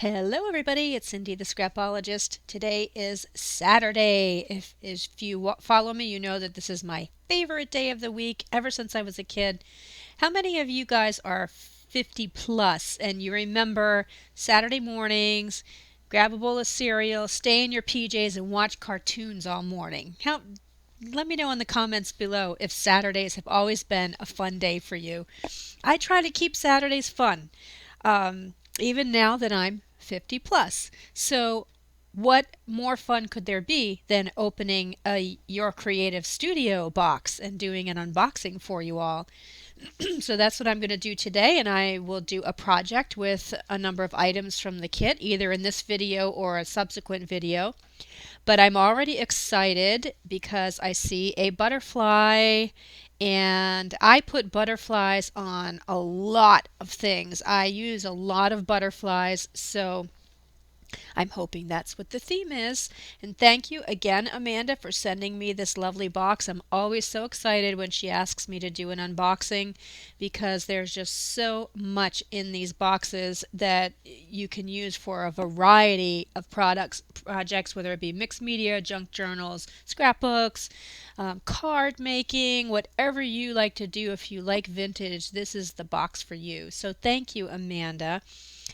Hello, everybody. It's Cindy, the scrapologist. Today is Saturday. If you follow me, you know that this is my favorite day of the week ever since I was a kid. How many of you guys are 50 plus and you remember Saturday mornings, grab a bowl of cereal, stay in your PJs, and watch cartoons all morning? Let me know in the comments below if Saturdays have always been a fun day for you. I try to keep Saturdays fun, even now that I'm 50 plus. So, what more fun could there be than opening a Your Creative Studio box and doing an unboxing for you all? So that's what I'm going to do today, and I will do a project with a number of items from the kit, either in this video or a subsequent video. But I'm already excited because I see a butterfly, and I put butterflies on a lot of things. I use a lot of butterflies, so I'm hoping that's what the theme is. And thank you again, Amanda, for sending me this lovely box. I'm always so excited when she asks me to do an unboxing because there's just so much in these boxes that you can use for a variety of projects, whether it be mixed media, junk journals, scrapbooks, card making, whatever you like to do. If you like vintage, this is the box for you. So thank you, Amanda.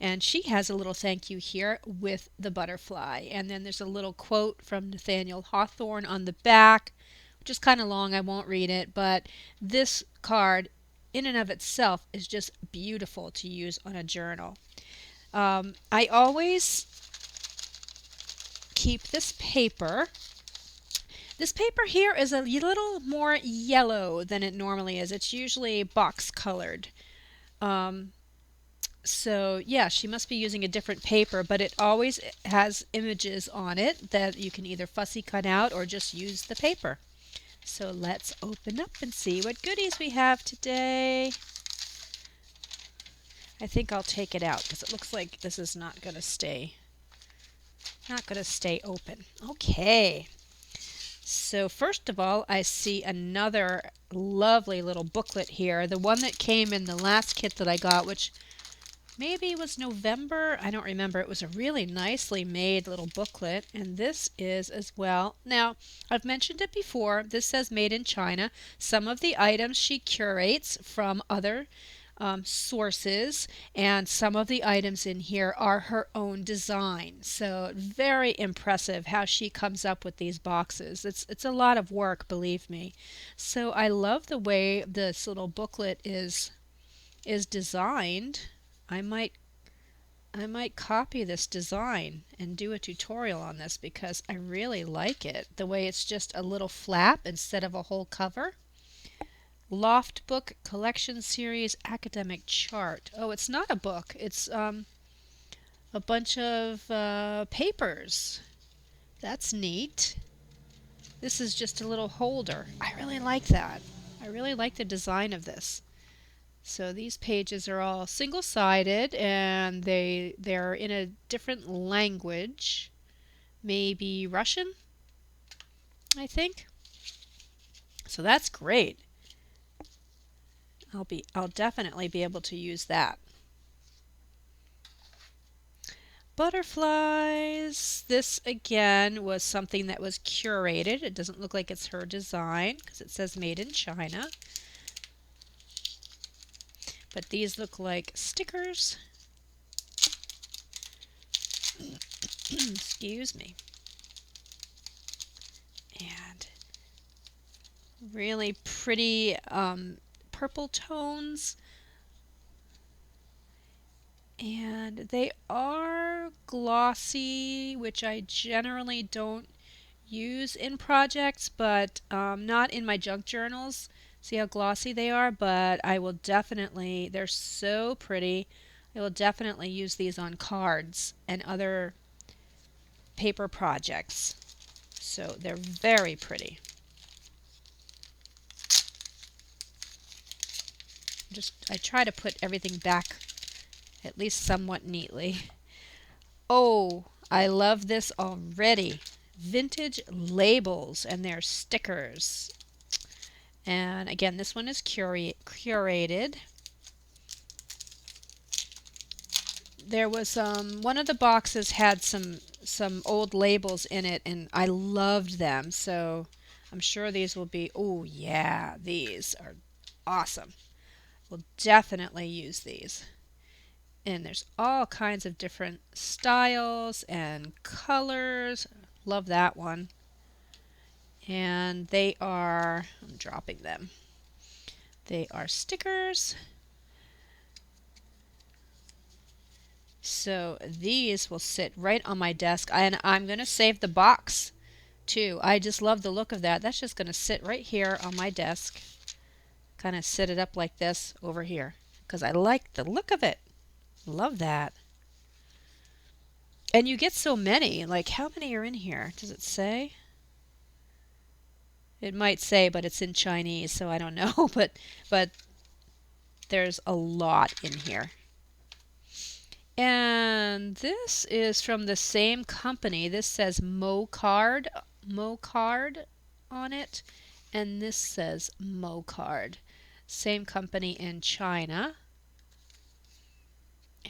And she has a little thank you here with the butterfly. And then there's a little quote from Nathaniel Hawthorne on the back, which is kind of long. I won't read it, but this card in and of itself is just beautiful to use on a journal. I always keep this paper. This paper here is a little more yellow than it normally is. It's usually box colored. So yeah, she must be using a different paper, but it always has images on it that you can either fussy cut out or just use the paper. So let's open up and see what goodies we have today. I think I'll take it out because it looks like this is not going to stay open. Okay. So first of all, I see another lovely little booklet here, the one that came in the last kit that I got, which maybe it was November. I don't remember. It was a really nicely made little booklet, and this is as well. Now, I've mentioned it before. This says made in China. Some of the items she curates from other sources, and some of the items in here are her own design. So very impressive how she comes up with these boxes. It's a lot of work, believe me. So I love the way this little booklet is designed. I might copy this design and do a tutorial on this because I really like it. The way it's just a little flap instead of a whole cover. Loft Book Collection Series Academic Chart. Oh, it's not a book. It's a bunch of papers. That's neat. This is just a little holder. I really like that. I really like the design of this. So these pages are all single-sided, and they're in a different language, maybe Russian, I think. So that's great. I'll definitely be able to use that. Butterflies. This again was something that was curated. It doesn't look like it's her design because it says made in China. But these look like stickers. Excuse me. And really pretty purple tones. And they are glossy, which I generally don't use in projects, but not in my junk journals. See how glossy they are? But I will definitely, they're so pretty. I will definitely use these on cards and other paper projects. So they're very pretty. I try to put everything back at least somewhat neatly. Oh, I love this already. Vintage labels and their stickers. And again, this one is curated. there was one of the boxes had some old labels in it, and I loved them. So I'm sure these will be. Oh yeah, these are awesome. We'll definitely use these. And there's all kinds of different styles and colors. Love that one. And they are, I'm dropping them. They are stickers. So these will sit right on my desk, and I'm going to save the box too. I just love the look of that. That's just going to sit right here on my desk. Kind of sit it up like this over here because I like the look of it. Love that. And you get so many. Like, how many are in here? Does it say? It might say, but it's in Chinese, so I don't know. But there's a lot in here. And this is from the same company. This says Mo Card on it, and this says Mo Card. Same company in China.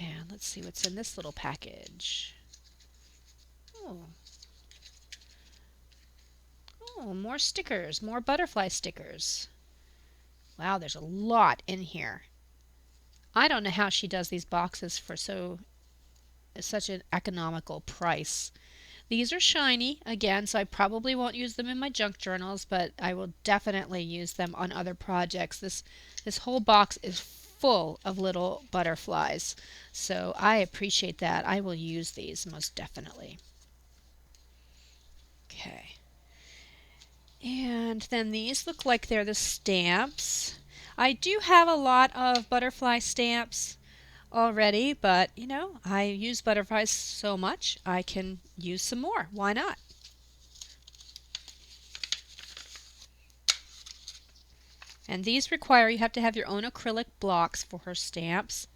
And let's see what's in this little package. Oh. Oh, more stickers, more butterfly stickers. Wow, there's a lot in here. I don't know how she does these boxes for such an economical price. These are shiny again, so I probably won't use them in my junk journals, but I will definitely use them on other projects. This whole box is full of little butterflies, so I appreciate that. I will use these most definitely. Okay. And then these look like they're the stamps. I do have a lot of butterfly stamps already, but you know, I use butterflies so much, I can use some more. Why not? And these require you have to have your own acrylic blocks for her stamps.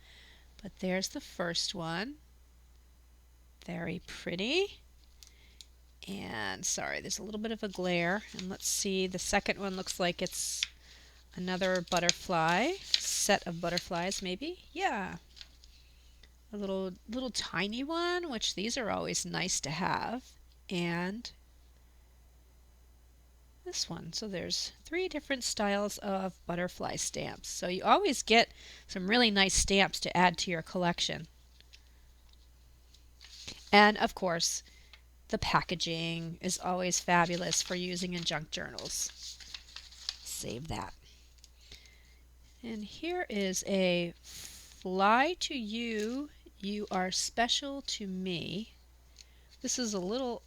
But there's the first one. Very pretty. And sorry, there's a little bit of a glare. And let's see, the second one looks like it's another butterfly, set of butterflies maybe. Yeah. A little tiny one, which these are always nice to have. And this one. So there's 3 different styles of butterfly stamps. So you always get some really nice stamps to add to your collection. And of course, the packaging is always fabulous for using in junk journals. Save that. And here is a fly to you. You are special to me. This is a little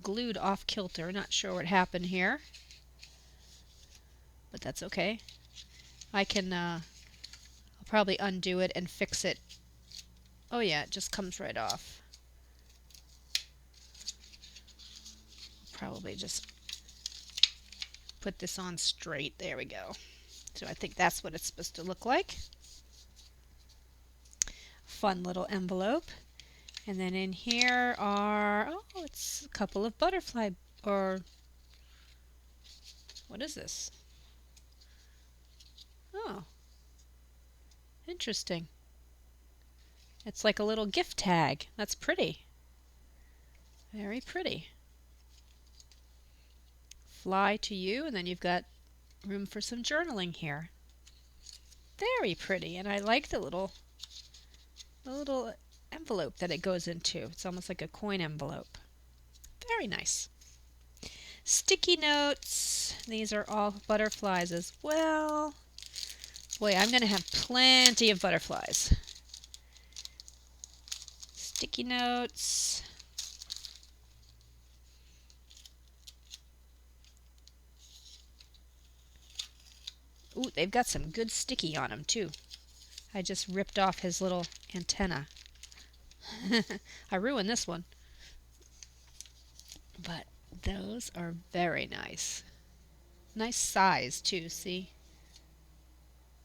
glued off kilter. Not sure what happened here, but that's okay. I'll probably undo it and fix it. Oh yeah, it just comes right off. Probably just put this on straight. There we go. So I think that's what it's supposed to look like. Fun little envelope. And then in here are, oh, it's a couple of butterfly, or what is this? Oh, interesting. It's like a little gift tag. That's pretty. Very pretty. Fly to you, and then you've got room for some journaling here. Very pretty, and I like the little envelope that it goes into. It's almost like a coin envelope. Very nice. Sticky notes. These are all butterflies as well. Boy, I'm going to have plenty of butterflies. Sticky notes. Ooh, they've got some good sticky on them too. I just ripped off his little antenna. I ruined this one. But those are very nice. Nice size too, see?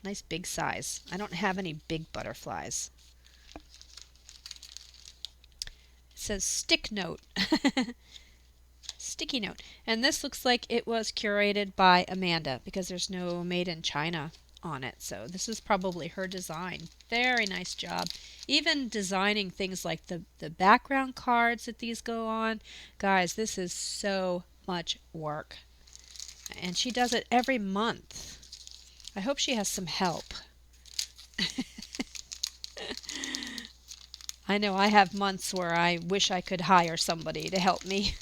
Nice big size. I don't have any big butterflies. It says stick note. Sticky note. And this looks like it was curated by Amanda because there's no made in China on it. So this is probably her design. Very nice job. Even designing things like the background cards that these go on. Guys, this is so much work. And she does it every month. I hope she has some help. I know I have months where I wish I could hire somebody to help me.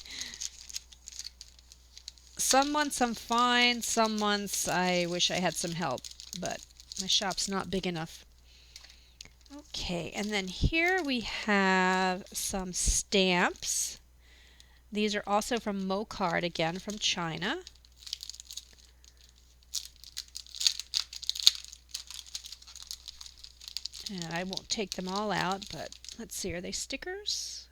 Some months I'm fine, some months I wish I had some help, but my shop's not big enough. Okay, and then here we have some stamps. These are also from Mocard, again from China. And I won't take them all out, but let's see, are they stickers?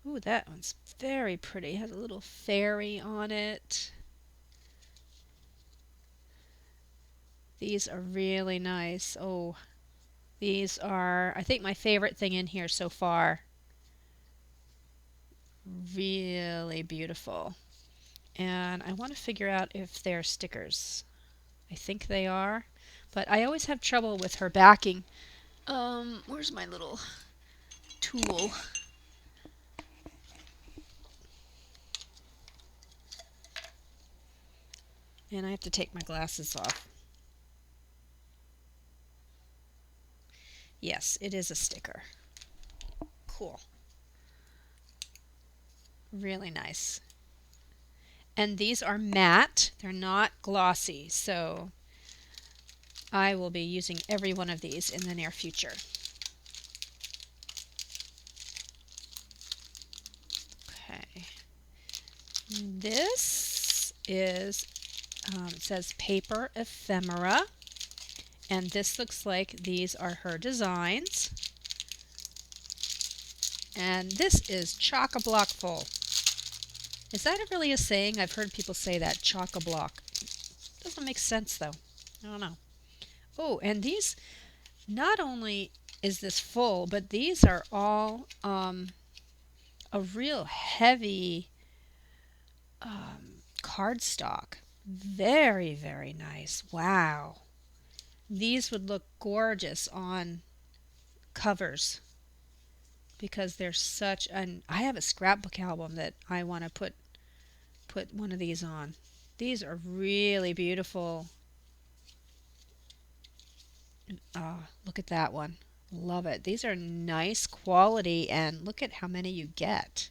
Ooh, that one's very pretty. It has a little fairy on it. These are really nice. Oh, these are, I think, my favorite thing in here so far. Really beautiful. And I want to figure out if they're stickers. I think they are, but I always have trouble with her backing. Where's my little tool? And I have to take my glasses off. Yes, it is a sticker. Cool. Really nice. And these are matte. They're not glossy, so I will be using every one of these in the near future. Okay. This is, it says paper ephemera. And this looks like these are her designs. And this is chock-a-block full. Is that really a saying? I've heard people say that, chock-a-block. Doesn't make sense though. I don't know. Oh, and these, not only is this full, but these are all a real heavy cardstock. Very, very nice. Wow. These would look gorgeous on covers because they're such an, I have a scrapbook album that I want to put one of these on. These are really beautiful. Look at that one. Love it. These are nice quality, and look at how many you get.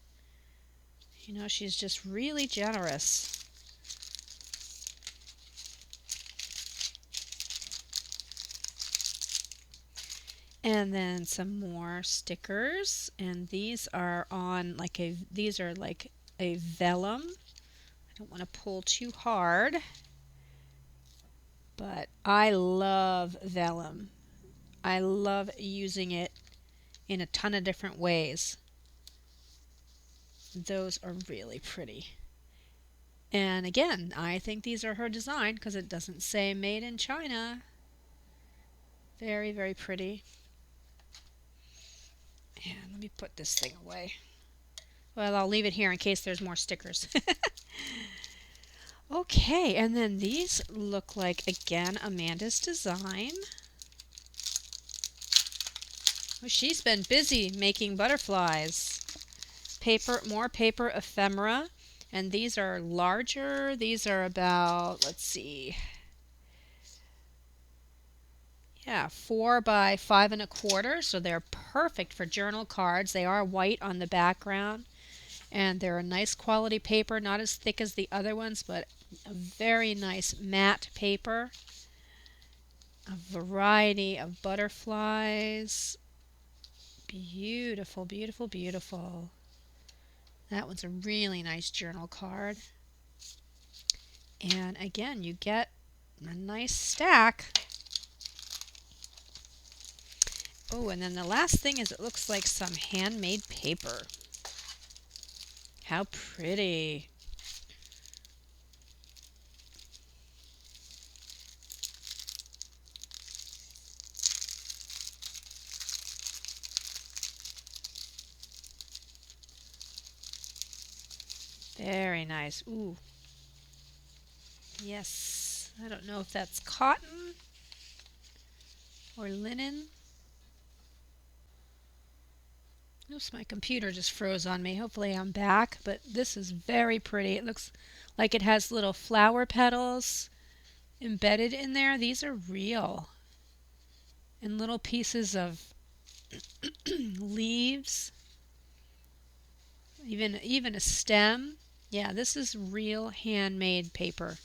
You know, she's just really generous. And then some more stickers, and these are on like a, these are like a vellum. I don't want to pull too hard, but I love vellum. I love using it in a ton of different ways. Those are really pretty. And again, I think these are her design because it doesn't say made in China. Very, very pretty. And let me put this thing away. Well, I'll leave it here in case there's more stickers. Okay, and then these look like, again, Amanda's design. Oh, she's been busy making butterflies. Paper, more paper ephemera. And these are larger. These are about, let's see. Yeah, 4 by 5 1/4. So they're perfect for journal cards. They are white on the background. And they're a nice quality paper, not as thick as the other ones, but a very nice matte paper. A variety of butterflies. Beautiful, beautiful, beautiful. That one's a really nice journal card. And again, you get a nice stack. Oh, and then the last thing is it looks like some handmade paper. How pretty. Very nice. Ooh. Yes, I don't know if that's cotton or linen. Oops, my computer just froze on me. Hopefully I'm back, but this is very pretty. It looks like it has little flower petals embedded in there. These are real. And little pieces of leaves, even a stem. Yeah, this is real handmade paper.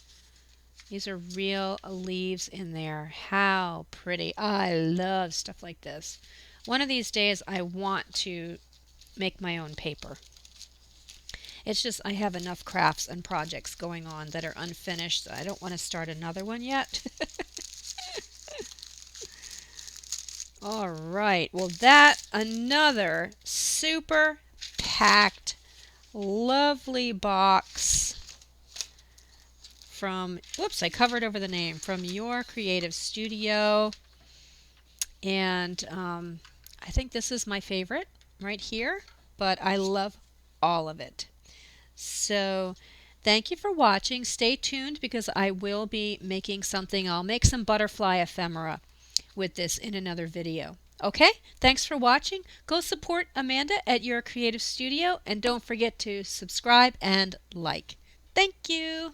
These are real leaves in there. How pretty. I love stuff like this. One of these days I want to make my own paper. It's just I have enough crafts and projects going on that are unfinished. I don't want to start another one yet. All right. Well, that another super packed, lovely box from, whoops, I covered over the name, from Your Creative Studio. And I think this is my favorite right here, but I love all of it. So thank you for watching. Stay tuned because I will be making something. I'll make some butterfly ephemera with this in another video. Okay, thanks for watching. Go support Amanda at Your Creative Studio and don't forget to subscribe and like. Thank you.